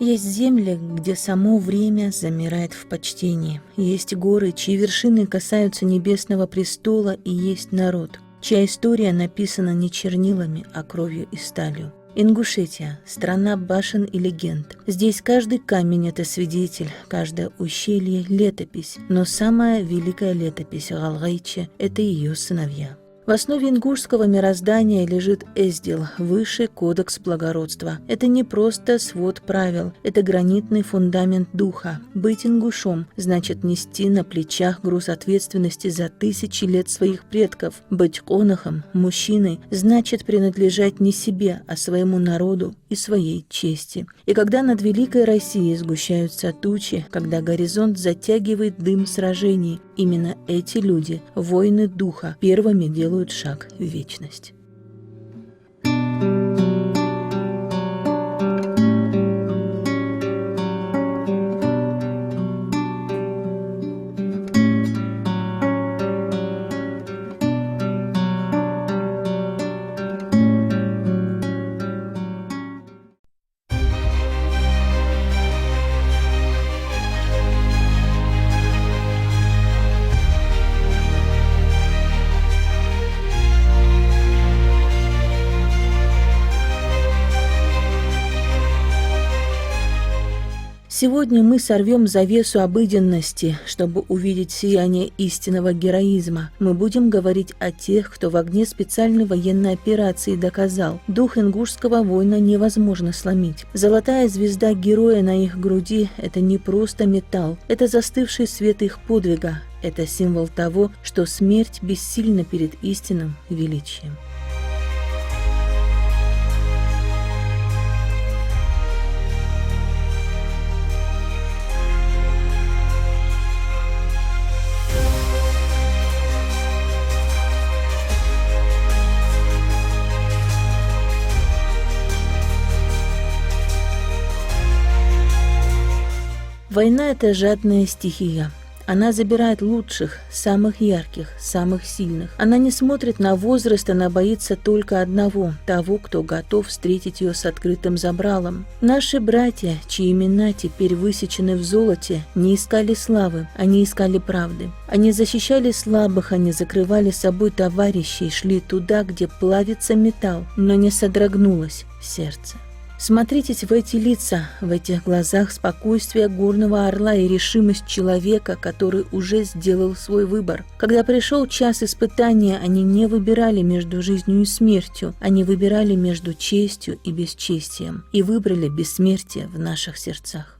есть земли, где само время замирает в почтении. Есть горы, чьи вершины касаются небесного престола, и есть народ, чья история написана не чернилами, а кровью и сталью. Ингушетия – страна башен и легенд. Здесь каждый камень – это свидетель, каждое ущелье – летопись. Но самая великая летопись Галгайче – это ее сыновья. В основе ингушского мироздания лежит Эздил, высший кодекс благородства. Это не просто свод правил, это гранитный фундамент духа. Быть ингушом значит нести на плечах груз ответственности за тысячи лет своих предков. Быть конохом, мужчиной, значит принадлежать не себе, а своему народу и своей чести. И когда над великой Россией сгущаются тучи, когда горизонт затягивает дым сражений, именно эти люди, воины духа, первыми делают шаг в вечность. Сегодня мы сорвем завесу обыденности, чтобы увидеть сияние истинного героизма. Мы будем говорить о тех, кто в огне специальной военной операции доказал, дух ингушского воина невозможно сломить. Золотая звезда героя на их груди – это не просто металл, это застывший свет их подвига, это символ того, что смерть бессильна перед истинным величием. Война – это жадная стихия. Она забирает лучших, самых ярких, самых сильных. Она не смотрит на возраст, она боится только одного – того, кто готов встретить ее с открытым забралом. Наши братья, чьи имена теперь высечены в золоте, не искали славы, они искали правды. Они защищали слабых, они закрывали собой товарищей, шли туда, где плавится металл, но не содрогнулось сердце. Смотритесь в эти лица, в этих глазах спокойствие горного орла и решимость человека, который уже сделал свой выбор. Когда пришел час испытания, они не выбирали между жизнью и смертью, они выбирали между честью и бесчестием и выбрали бессмертие в наших сердцах.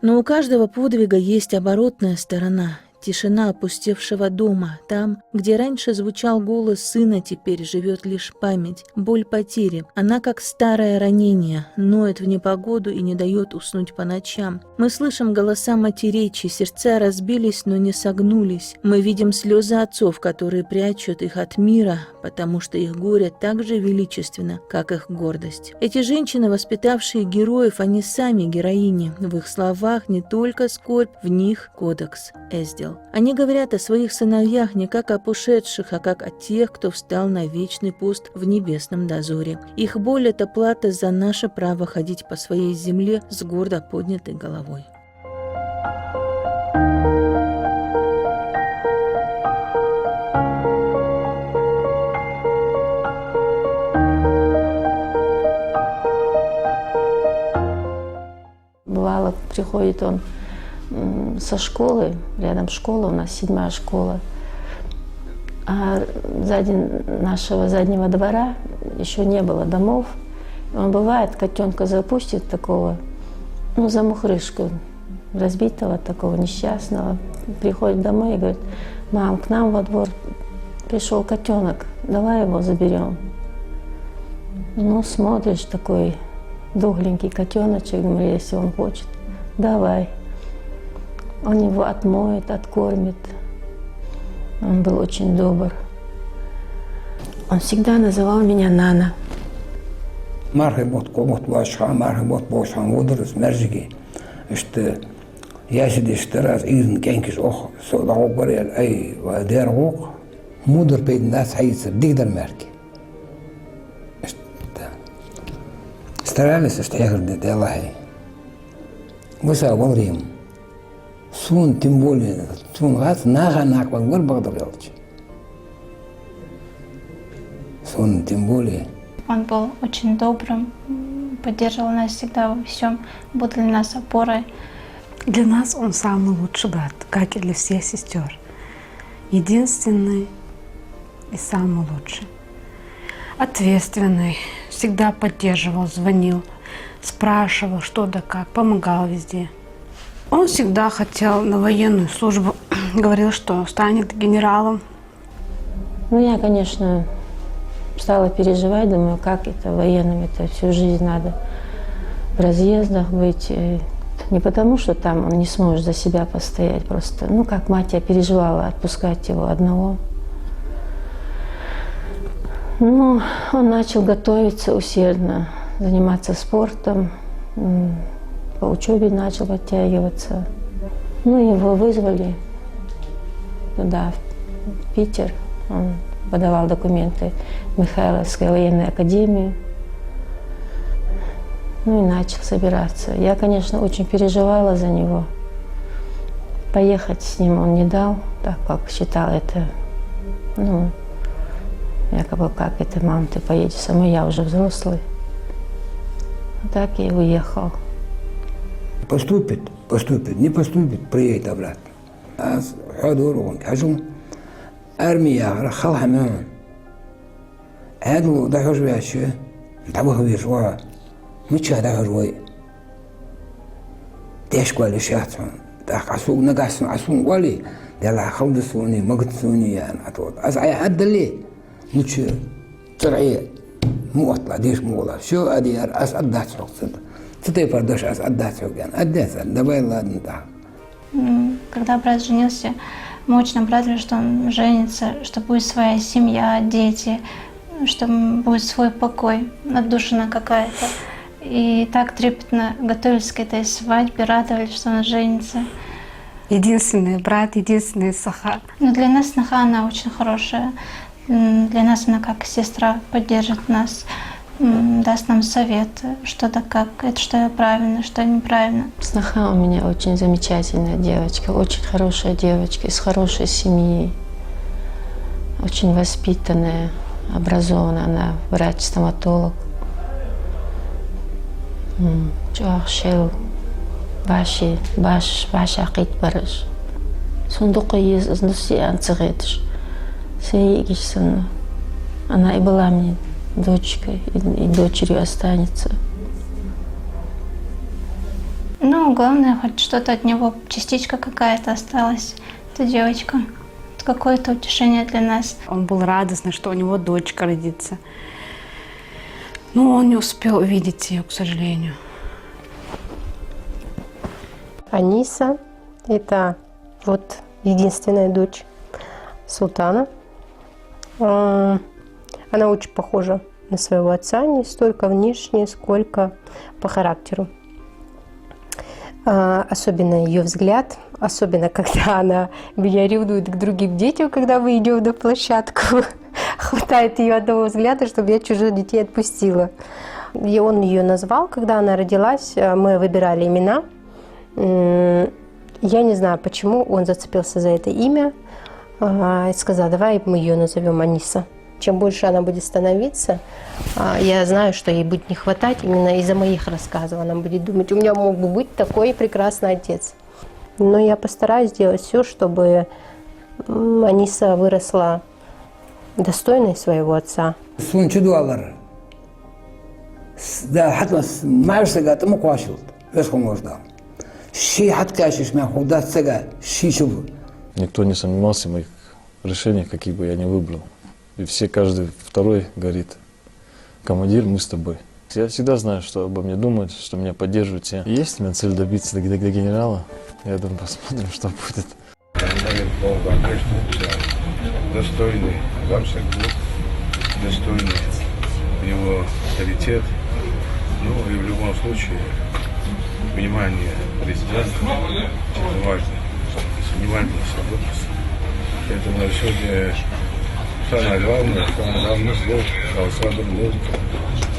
Но у каждого подвига есть оборотная сторона. Тишина опустевшего дома, там, где раньше звучал голос сына, теперь живет лишь память, боль потери. Она, как старое ранение, ноет в непогоду и не дает уснуть по ночам. Мы слышим голоса матерей, чьи сердца разбились, но не согнулись. Мы видим слезы отцов, которые прячут их от мира, потому что их горе так же величественно, как их гордость. Эти женщины, воспитавшие героев, они сами героини. В их словах не только скорбь, в них кодекс Эздил. Они говорят о своих сыновьях не как о ушедших, а как о тех, кто встал на вечный пост в небесном дозоре. Их боль – это плата за наше право ходить по своей земле с гордо поднятой головой. Бывало, приходит он со школы, рядом школа, у нас 7-я школа, а сзади нашего заднего двора еще не было домов. Он бывает, котенка запустит такого, замухрышку, разбитого, такого несчастного, приходит домой и говорит: мам, к нам во двор пришел котенок, давай его заберем. Смотришь, такой дохленький котеночек, говорю, если он хочет, давай. Он его отмоет, откормит. Он был очень добр. Он всегда называл меня Нана. Мархебот комот башха, мархебот бошан водорос мержиги. Что я сидишь раз изн кенкиш ох, содау барел ай вадер ох, мудр пейд нас хайцер дигдер мерки. старались, что я говорю, да Аллахи. Высоко во время. Сун, тем более, сун газ, нага, гор Багдадалыч. Сун, тем более. Он был очень добрым, поддерживал нас всегда во всем, был для нас опорой. Для нас он самый лучший брат, как и для всех сестер. Единственный и самый лучший. Ответственный, всегда поддерживал, звонил, спрашивал, что да как, помогал везде. Он всегда хотел на военную службу, говорил, что станет генералом. Ну, я, конечно, стала переживать, думаю, как это военным, это всю жизнь надо в разъездах быть. Не потому, что там он не сможет за себя постоять, просто, ну, как мать, я переживала отпускать его одного. Ну, он начал готовиться усердно, заниматься спортом, по учебе начал подтягиваться. Ну, его вызвали туда, в Питер. Он подавал документы в Михайловскую военную академию. Ну и начал собираться. Я, конечно, очень переживала за него. Поехать с ним он не дал, так как считал это, ну, якобы, как это, мам, ты поедешь со мной, я уже взрослый. Так и уехал. Поступит, не поступит, приедет обратно. Аз хадурун, кажу, армия, халхаман. Аду дахажвящи, табахвишва. Мыча дахажвай. Тешквали шатсан. Дахасу нагасн асун вали. Дала халдсуни, магтсуни ян атод. Аз ай аддали. Мыча царай муатла деш мула. Все адияр аз аддат соксад. Ты продашь отдать его, отдать, давай, ладно, так. Когда брат женился, мы очень обрадовались, что он женится, что будет своя семья, дети, что будет свой покой, отдушина какая-то. И так трепетно готовились к этой свадьбе, радовались, что он женится. Единственный брат, единственный саха. Но для нас сноха, она очень хорошая. Для нас она как сестра, поддержит нас, даст нам совет, что да как, это что правильно, что неправильно. Сноха у меня очень замечательная девочка, очень хорошая девочка, из хорошей семьи, очень воспитанная, образованная, она врач-стоматолог. Чуахшел, баши, баша кит барыш. Сундука из носи анцеретш. Сейгишсона. Она и была мне дочкой, и дочерью останется. Ну, главное, хоть что-то от него, частичка какая-то осталась, эта девочка. Это какое-то утешение для нас. Он был радостный, что у него дочка родится. Но он не успел увидеть ее, к сожалению. Аниса – это вот единственная дочь султана. Она очень похожа на своего отца, не столько внешне, сколько по характеру. Особенно ее взгляд, особенно когда она меня ревнует к другим детям, когда мы идем на площадку. Хватает ее одного взгляда, чтобы я чужих детей отпустила. И он ее назвал, когда она родилась, мы выбирали имена. Я не знаю, почему он зацепился за это имя и сказал, давай мы ее назовем Аниса. Чем больше она будет становиться, я знаю, что ей будет не хватать именно из-за моих рассказов. Она будет думать, у меня мог бы быть такой прекрасный отец. Но я постараюсь сделать все, чтобы Аниса выросла достойной своего отца. Никто не сомневался в моих решениях, какие бы я ни выбрал. И все, каждый второй говорит, командир, мы с тобой. Я всегда знаю, что обо мне думают, что меня поддерживают все. Есть у меня цель добиться до генерала. Я думаю, посмотрим, что будет. Достойный замшек, достойный у него авторитет. Ну и в любом случае, внимание президента очень важно. Внимание сработать. Поэтому сегодня самое главное слово голоса другого.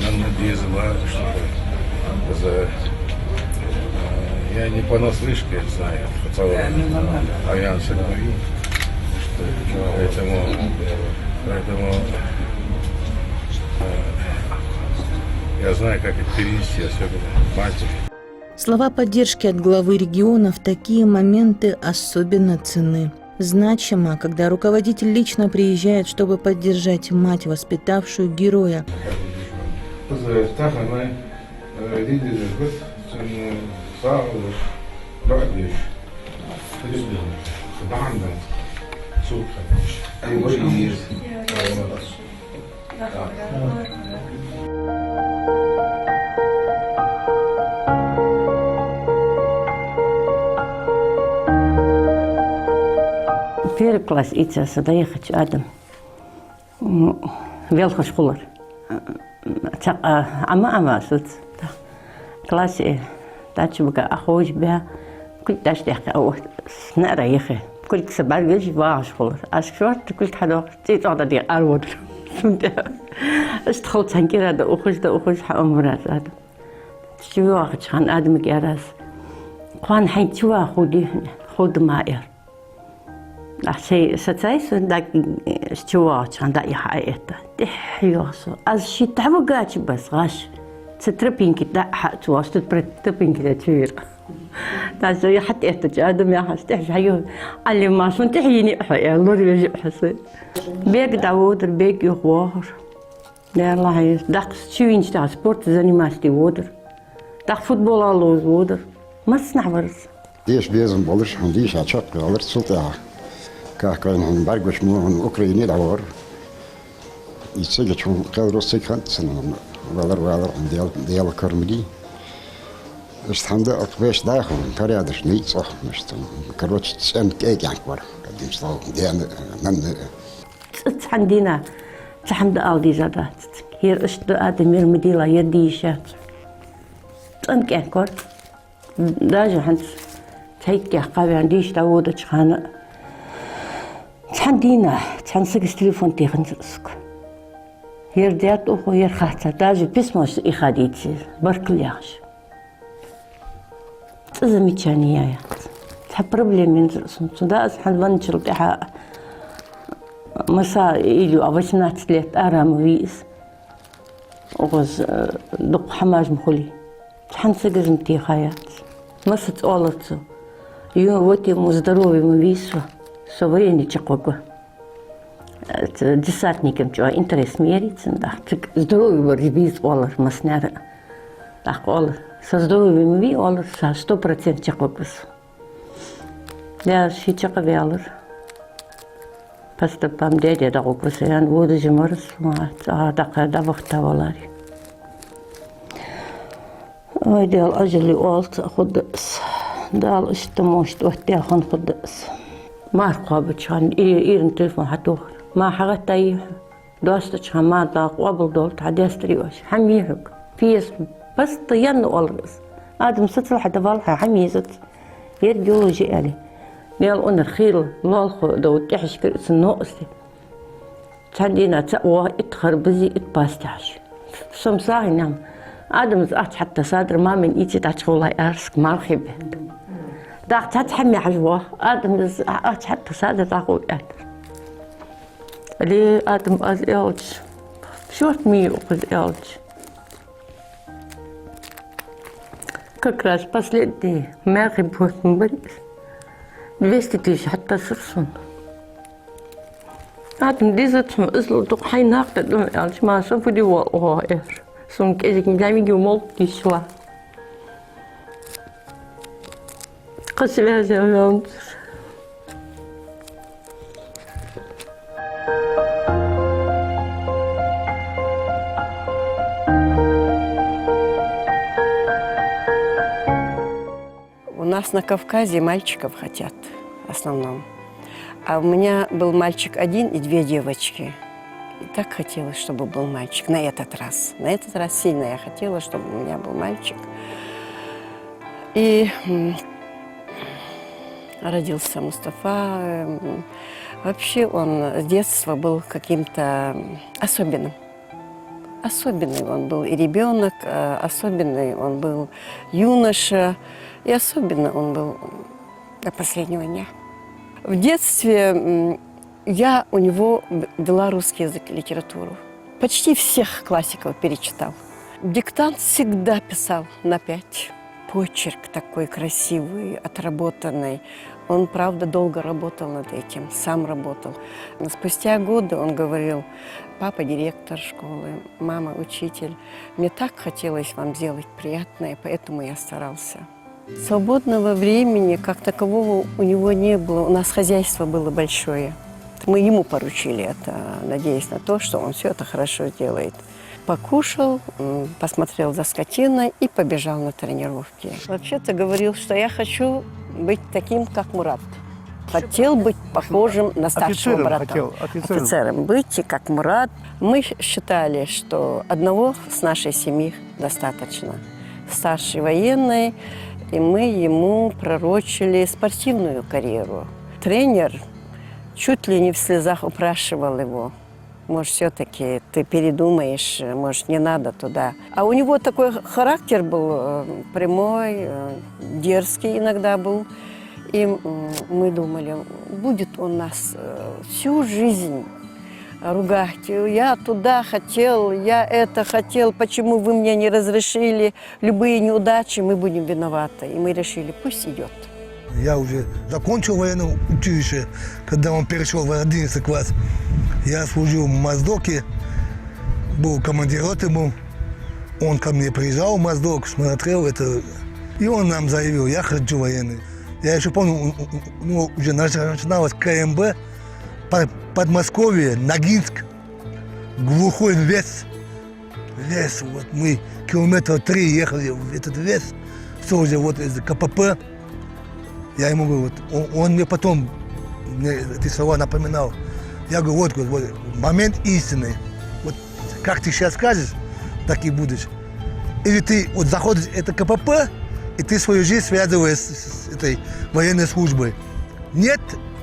Нам надеюсь, чтобы Я не понаслышке знаю в целом альянса любви, поэтому я знаю, как это перенести, особенно матери. Слова поддержки от главы региона в такие моменты особенно ценны. Значимо, когда руководитель лично приезжает, чтобы поддержать мать, воспитавшую героя. Первый класс идти доехать Адам. Велха школа. Ама сут. Классе дача бга ахож бя. كل تشتاق أو نقرأ يا أخي كل سبعة جيش واعش خلاص أشكرت كل حدا تيجي على دي أروض اشتغلت هنكر هذا أخش حأمرات هذا شو واحد شان آدم جالس قان حين شو خودي خود ماير أحشي ستايس داك شو واحد شان داي حقيقة تحيوسو از شي تعبقات بس غاش ستربين كده حق تواش تتربين كده تشير تاسو حتى احتاج ادم يا حستحش حيو علي ما شلون تحييني حي الله يجي حسي بيك داود بيك يخوار لا الله داك شوين تاع سبورت زاني ماستي وودر داك فوتبول الله وودر ما سنعبرز ديش بيزن بولش هنديش عشق على السلطة كان هم برجش من اوكرانيا داور يتسجل شو قال روسي كانت سنة والر ديال كرمدي استحمد أقبش داخل كريادش نيت صح مش كروتش تسأل كيك يعني كبر قديم صار ديان من عندنا تحمد أودي زادات هير أشتو آدمير مديلا يديشات أنت كأكبر داجو حنس تهيك قابي عنديش داود تشخانة تحندينا تحنسك تليفون تيخنسك هير ديات أخو هير خاطة داجو بسموش إخاديتي بركلياش زميتشانية تحب بروبليم ينزلسون تداس حد بنشل تاع مسا إلو أبشنا تلات أرام ويس وغز دق حماج مخلي تحن سجز متي خيات مسات أولتو يو وتي مزدروبي مويسو سويني تشقوقو دساتني كم جوا إنترس ميري تندح زدروبي بريبيز أولر مسنار أقول создаю МВ, он 100% чакопус. Я ши чакавелер. Поступам дядя да опус, я буду жморс, так да вахтавалари. Ой, дел ажли олт خدس. دال اشتموشت وقتها خن خدس. ما رقابتش عن إيرن تلفون حتوخ. ما حاجة تايه. دوستش ما داق وابل دولت عديستري واش. حميحك. فيس بس طيّن والرز آدم ستر حتى بالها حميزت يرجو جيالي قال أنا الخيل الله خو دو تحش كرس النقصي تحدينا تقوى اتخر بزي اتباستعش سمساهي نعم آدم زقت حتى صادر ما من إيتي تحش والله أرسك ما رخيب داق تحمي حجوه آدم زقت حتى صادر تاقو قادر ليه آدم أز إيلج شوت مي أقز إيلج как раз последний мягкий будет 200 тысяч حتى سرسون عادم ديزت مزل دق حي ناقد دم يعني ما شافوا دي والله سون كيجي مجامي جو مولتي شوا قصي هذا اليوم У нас на Кавказе мальчиков хотят в основном. А у меня был мальчик один и 2 девочки. И так хотелось, чтобы был мальчик на этот раз. На этот раз сильно я хотела, чтобы у меня был мальчик. И родился Мустафа. Вообще он с детства был каким-то особенным. Особенный он был и ребенок, особенный он был юноша, и особенно он был до последнего дня. В детстве я у него вела русский язык и литературу. Почти всех классиков перечитал. Диктант всегда писал на 5. Почерк такой красивый, отработанный. Он, правда, долго работал над этим, сам работал. Но спустя годы он говорил: папа директор школы, мама учитель. Мне так хотелось вам сделать приятное, поэтому я старался. Свободного времени как такового у него не было. У нас хозяйство было большое. Мы ему поручили это, надеясь на то, что он все это хорошо делает. Покушал, посмотрел за скотиной и побежал на тренировки. Вообще-то говорил, что я хочу быть таким, как Мурат. Хотел быть похожим на старшего брата. Офицером быть, как Мурат. Мы считали, что одного с нашей семьи достаточно. Старший военный, и мы ему пророчили спортивную карьеру. Тренер чуть ли не в слезах упрашивал его: может, все-таки ты передумаешь, может, не надо туда. А у него такой характер был прямой, дерзкий иногда был. И мы думали, будет он нас всю жизнь ругать. Я туда хотел, я это хотел, почему вы мне не разрешили? Любые неудачи, мы будем виноваты. И мы решили, пусть идет. Я уже закончил военное училище, когда он перешел в 11 класс. Я служил в Моздоке, был командир роты, он ко мне приезжал в Моздок, смотрел это, и он нам заявил: я хочу военный. Я еще помню, уже начиналось КМБ, Подмосковье, Ногинск, глухой лес. Вот мы километра 3 ехали в этот лес, все уже вот из КПП. Я ему говорю, вот, он мне потом эти слова напоминал. Я говорю, вот момент истины. Вот как ты сейчас скажешь, так и будешь. Или ты вот заходишь в это КПП, и ты свою жизнь связываешь с этой военной службой. Нет,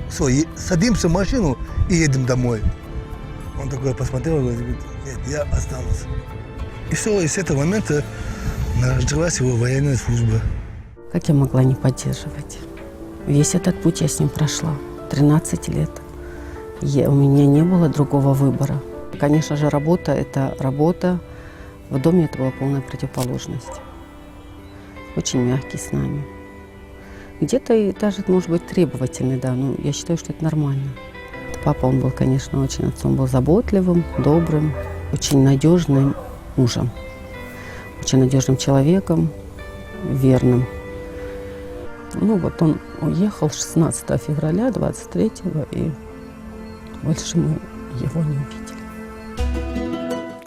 все, садимся в машину и едем домой. Он такой посмотрел и говорит: нет, я останусь. И все, и с этого момента началась его военная служба. Как я могла не поддерживать? Весь этот путь я с ним прошла. 13 лет. У меня не было другого выбора. Конечно же, работа – это работа. В доме это была полная противоположность. Очень мягкий с нами. Где-то и даже, может быть, требовательный, да, но я считаю, что это нормально. Папа, он был, конечно, очень отцом, был заботливым, добрым, очень надежным мужем, очень надежным человеком, верным. Ну вот он уехал 16 февраля 23-го, и больше мы его не увидели.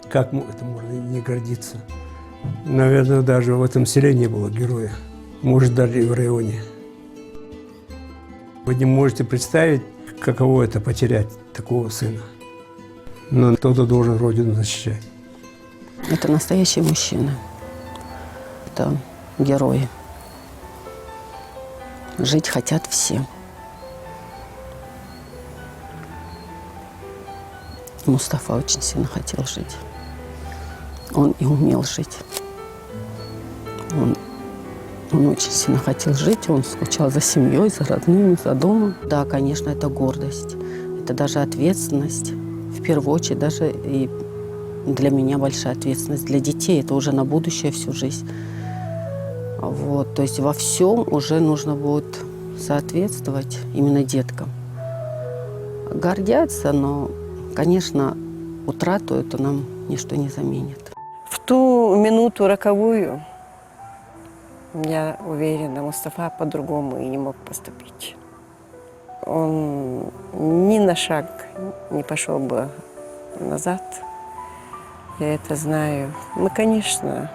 Как это можно не гордиться? Наверное, даже в этом селе не было героя. Может, даже и в районе. Вы не можете представить, каково это потерять такого сына. Но кто-то должен родину защищать. Это настоящий мужчина. Это герои. Жить хотят все. Мустафа очень сильно хотел жить. Он и умел жить. Он очень сильно хотел жить, он скучал за семьей, за родными, за домом. Да, конечно, это гордость, это даже ответственность. В первую очередь, даже и для меня большая ответственность. Для детей это уже на будущее всю жизнь. Вот, то есть во всем уже нужно будет соответствовать именно деткам. Гордятся, но, конечно, утрату это нам ничто не заменит. В ту минуту роковую, я уверена, Мустафа по-другому и не мог поступить. Он ни на шаг не пошел бы назад. Я это знаю. Мы, конечно,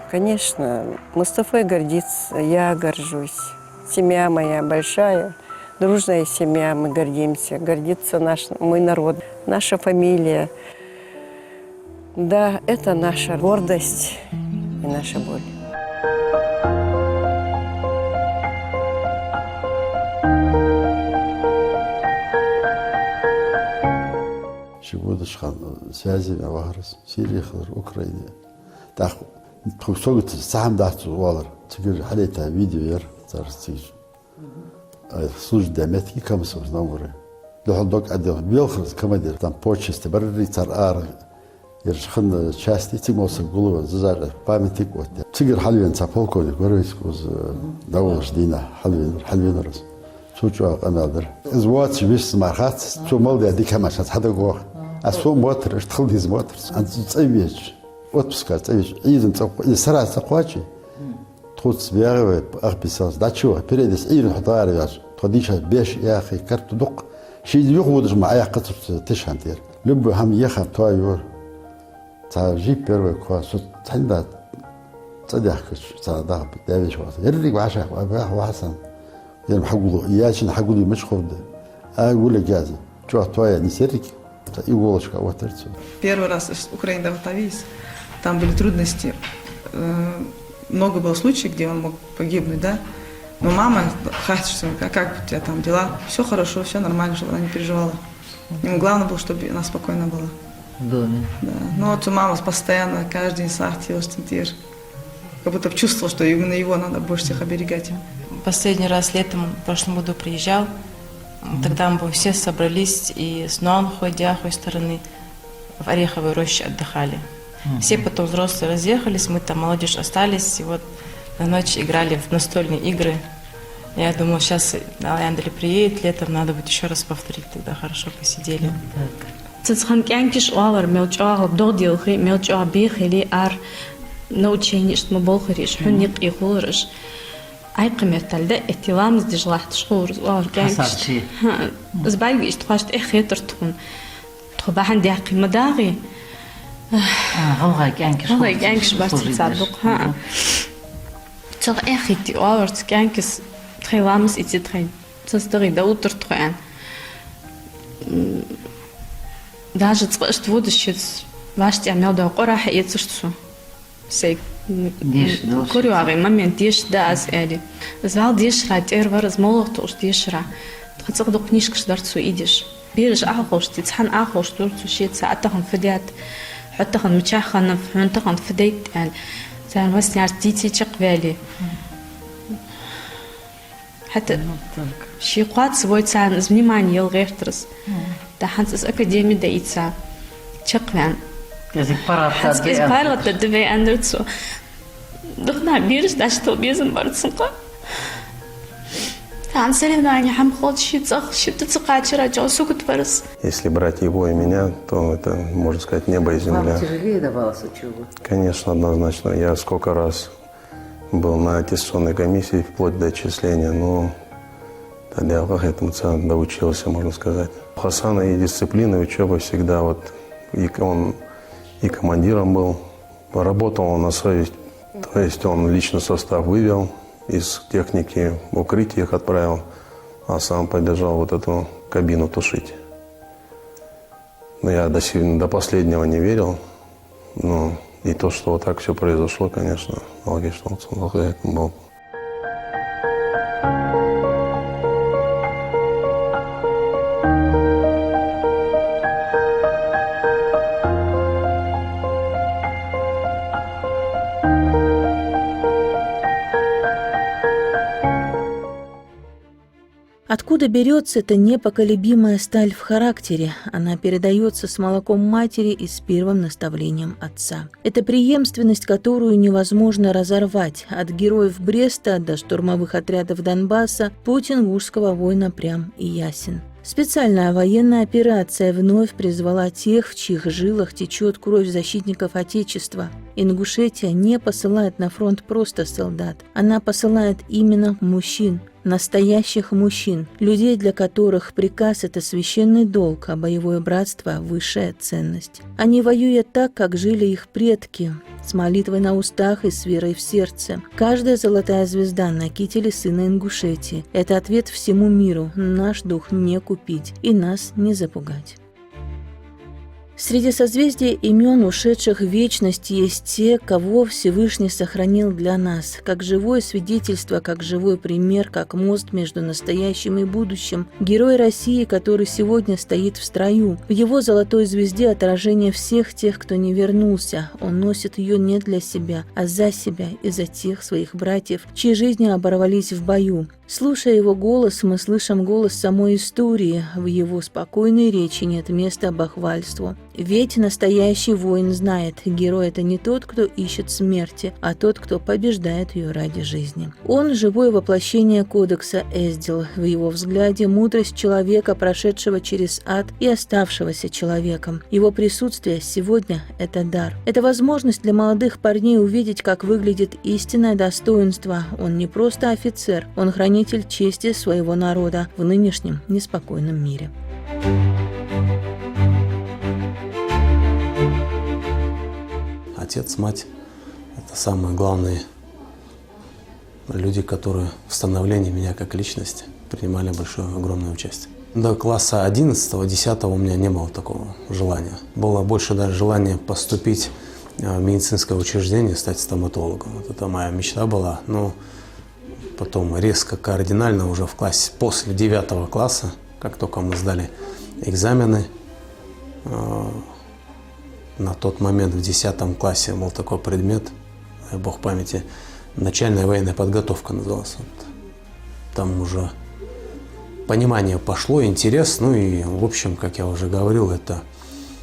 Мустафой гордится, я горжусь. Семья моя большая, дружная семья, мы гордимся. Гордится мой народ, наша фамилия. Да, это наша гордость и наша боль. Сегодня будущего связи аварс Сирия, Украина. Так, пускай сам даст валар. Теперь халета видео яр царстиш. Служит деметки камсов науре. Дохлдок адил белхрс командир там почесты барри цар يرشخن شاستي تيموس قلوب زجاجة بامتك وقت تيجر حلوين تابولكوني قرويس كوز دولش دينا حلوين رز شو أمالدر زوات بيش مارخات شو مالدي أديك هم عشان هذا جوا أسوم موتر اشتغل ديز موتر أنت تسويش وتبسكار تسويش إذن تقو سرعة تقواتي تخوت بيعه أغبيساس داتشوا بريدس إيرن حضار ياش توديش بيش يا أخي كرت دق شيء يخودش مع أي قطر تشهنتير لبو هم يخم توايور تاجي بيرو كواسو تندا تدحكش تدا داويش واس يريك وعشاك وحسن يرم حقولو ياشن حقولو مش خود اقول لك جازي شو تويا نسيرك يقولش وترцу. Первый раз из Украины до Тавис, там были трудности. Много было случаев, где он мог погибнуть, да. Но мама, как у тебя там дела? Все хорошо, все нормально, чтобы она не переживала. Ему главное было, чтобы она спокойно была. Да. Ну вот мама постоянно, каждый день сахтила, штентир. Как будто чувствовала, что именно его надо больше всех оберегать. Последний раз летом в прошлом году приезжал. Тогда мы все собрались и с Нуанхой, Диахой стороны в Ореховой роще отдыхали. Все потом взрослые разъехались, мы там молодежь остались. И вот на ночь играли в настольные игры. Я думала, сейчас Андали приедет, летом надо будет еще раз повторить, тогда хорошо посидели. Цэцхан кянкиш олар мелчоа додилхи мелчоа бихили ар научениш маболхириш хуник ихуриш айқимерталда этиламыз дижлахт шхурс олар кянкиш збайг иштхашт эхетертхун тхобахан диақи мадаги غلغا كانكش بارتي تصدق ها تغ اخيتي اورت كانكس تخيلامس ايتي تخين تصدقي دوتر تخين даже что будущее ваш имел до قرح يتصشتو سي كوريوغي момент диш дас эли зал дишра тервар змолох тош дишра тхацгдо книжкаш дарцу идиш бириш ахош тицхан ахош турцу шица атахан фидят حتىخن متشخن حنتخن فديت يعني زين وسني ارتيتي تشقبالي حتى شي قات سويت سان زمني يلغيرترس ده حنس اكاديمي دايتسا تشقبان язык парата دي парата دبي اندرتسو دخنا بيرش داشتو بيزن بارتسنقا Если брать его и меня, то это, можно сказать, небо и земля. Вам тяжелее давалось учеба? Конечно, однозначно. Я сколько раз был на аттестационной комиссии вплоть до отчисления, но тогда к этому доучился, можно сказать. У Хасана и дисциплина, и учеба всегда. Вот, и он и командиром был, работал он на совесть, то есть он лично состав вывел, из техники в укрытие их отправил, а сам побежал вот эту кабину тушить. Но я до последнего не верил. Ну, и то, что вот так все произошло, конечно, логично, благодаря этому Богу. Откуда берется эта непоколебимая сталь в характере? Она передается с молоком матери и с первым наставлением отца. Это преемственность, которую невозможно разорвать. От героев Бреста до штурмовых отрядов Донбасса путь ингушского воина прям и ясен. Специальная военная операция вновь призвала тех, в чьих жилах течет кровь защитников Отечества. Ингушетия не посылает на фронт просто солдат. Она посылает именно мужчин. Настоящих мужчин, людей, для которых приказ – это священный долг, а боевое братство – высшая ценность. Они воюют так, как жили их предки, с молитвой на устах и с верой в сердце. Каждая золотая звезда на кителе сына Ингушетии – это ответ всему миру: наш дух не купить и нас не запугать. Среди созвездий имен, ушедших в вечность, есть те, кого Всевышний сохранил для нас, как живое свидетельство, как живой пример, как мост между настоящим и будущим. Герой России, который сегодня стоит в строю. В его золотой звезде отражение всех тех, кто не вернулся. Он носит ее не для себя, а за себя и за тех своих братьев, чьи жизни оборвались в бою. Слушая его голос, мы слышим голос самой истории. В его спокойной речи нет места бахвальству. Ведь настоящий воин знает, герой – это не тот, кто ищет смерти, а тот, кто побеждает ее ради жизни. Он – живое воплощение кодекса Эздил. В его взгляде мудрость человека, прошедшего через ад и оставшегося человеком. Его присутствие сегодня – это дар. Это возможность для молодых парней увидеть, как выглядит истинное достоинство. Он не просто офицер, он хранитель чести своего народа в нынешнем неспокойном мире. Отец, мать – это самые главные люди, которые в становлении меня как личности принимали большое, огромное участие. До класса 11-10 у меня не было такого желания. Было больше даже желания поступить в медицинское учреждение, стать стоматологом. Вот это моя мечта была. Но потом резко, кардинально уже в классе, после 9 класса, как только мы сдали экзамены, на тот момент в 10 классе был такой предмет, дай бог памяти, начальная военная подготовка назывался. Там уже понимание пошло, интерес, ну и в общем, как я уже говорил, это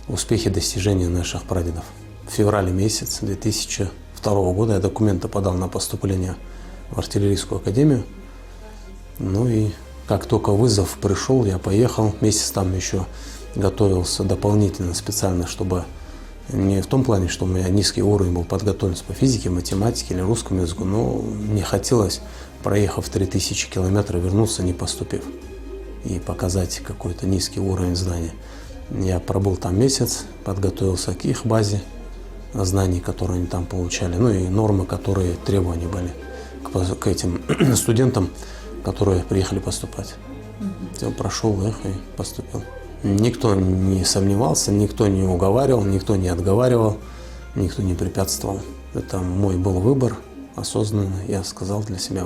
успехи, достижения наших прадедов. В феврале месяце 2002 года я документы подал на поступление в артиллерийскую академию. Ну и как только вызов пришел, я поехал. Месяц там еще готовился дополнительно, специально, чтобы не в том плане, что у меня низкий уровень был подготовленности по физике, математике или русскому языку, но мне хотелось, проехав 3000 километров, вернуться, не поступив, и показать какой-то низкий уровень знаний. Я пробыл там месяц, подготовился к их базе знаний, которые они там получали, ну и нормы, которые требования были к этим студентам, которые приехали поступать. Я прошел их и поступил. Никто не сомневался, никто не уговаривал, никто не отговаривал, никто не препятствовал. Это мой был выбор, осознанно я сказал для себя.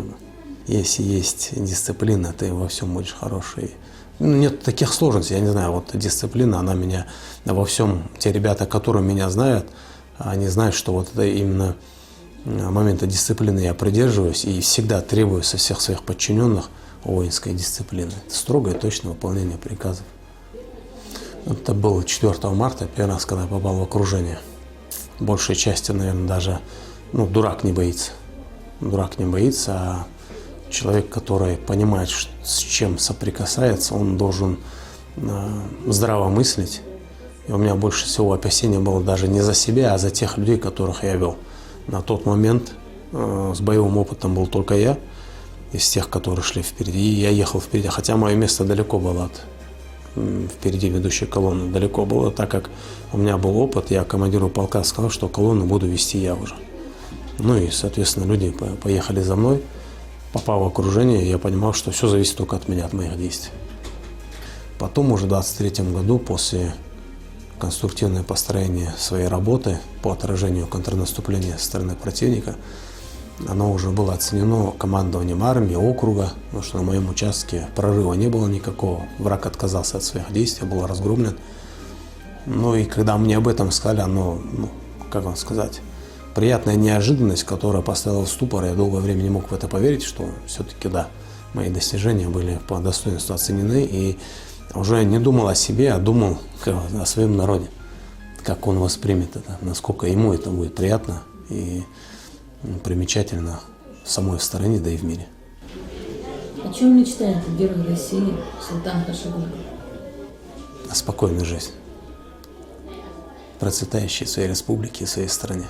Если есть дисциплина, ты во всем будешь хороший. Нет таких сложностей, я не знаю, вот дисциплина, она меня во всем, те ребята, которые меня знают, они знают, что вот это именно момента дисциплины я придерживаюсь и всегда требую со всех своих подчиненных воинской дисциплины. Это строгое, точное выполнение приказов. Это было 4 марта, первый раз, когда я попал в окружение. Большей части, наверное, даже дурак не боится. Дурак не боится, а человек, который понимает, с чем соприкасается, он должен здраво мыслить. И у меня больше всего опасения было даже не за себя, а за тех людей, которых я вел. На тот момент с боевым опытом был только я, из тех, которые шли впереди. И я ехал впереди, хотя мое место далеко было от впереди ведущей колонны. Далеко было, так как у меня был опыт, я командиру полка сказал, что колонну буду вести я уже. Ну и, соответственно, люди поехали за мной. Попав в окружение, я понимал, что все зависит только от меня, от моих действий. Потом уже в 23 году, после конструктивное построение своей работы по отражению контрнаступления со стороны противника, оно уже было оценено командованием армии, округа, потому что на моем участке прорыва не было никакого, враг отказался от своих действий, был разгромлен. Ну и когда мне об этом сказали, оно, как вам сказать, приятная неожиданность, которая поставила в ступор, я долгое время не мог в это поверить, что все-таки, да, мои достижения были по достоинству оценены, и уже не думал о себе, а думал о своем народе, как он воспримет это, насколько ему это будет приятно и примечательно в самой стране, да и в мире. О чем мечтает герой России Султан Хашагулов? О спокойной жизни, процветающей в своей республике и в своей стране.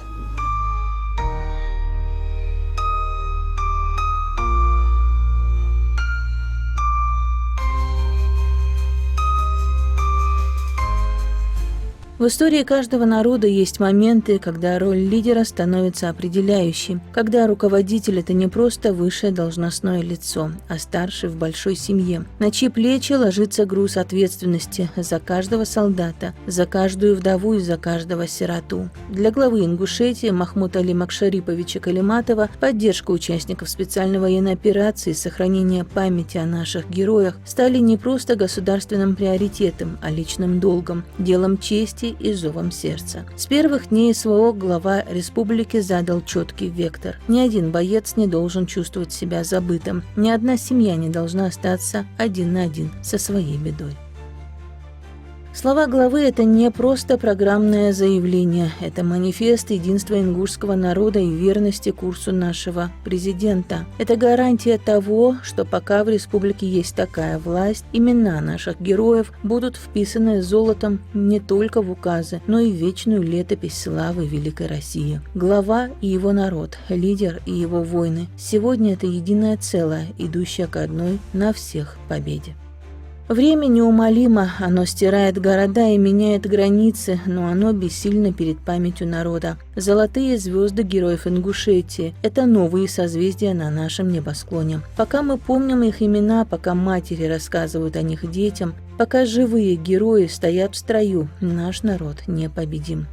В В истории каждого народа есть моменты, когда роль лидера становится определяющей, когда руководитель – это не просто высшее должностное лицо, а старший в большой семье, на чьи плечи ложится груз ответственности за каждого солдата, за каждую вдову и за каждого сироту. Для главы Ингушетии Махмута Али Макшариповича Калиматова поддержка участников специальной военной операции и сохранение памяти о наших героях стали не просто государственным приоритетом, а личным долгом, делом чести и зовом сердца. С первых дней СВО глава республики задал четкий вектор. Ни один боец не должен чувствовать себя забытым, ни одна семья не должна остаться один на один со своей бедой. Слова главы – это не просто программное заявление, это манифест единства ингушского народа и верности курсу нашего президента. Это гарантия того, что пока в республике есть такая власть, имена наших героев будут вписаны золотом не только в указы, но и в вечную летопись славы Великой России. Глава и его народ, лидер и его воины – сегодня это единое целое, идущее к одной на всех победе. Время неумолимо, оно стирает города и меняет границы, но оно бессильно перед памятью народа. Золотые звезды героев Ингушетии – это новые созвездия на нашем небосклоне. Пока мы помним их имена, пока матери рассказывают о них детям, пока живые герои стоят в строю, наш народ непобедим.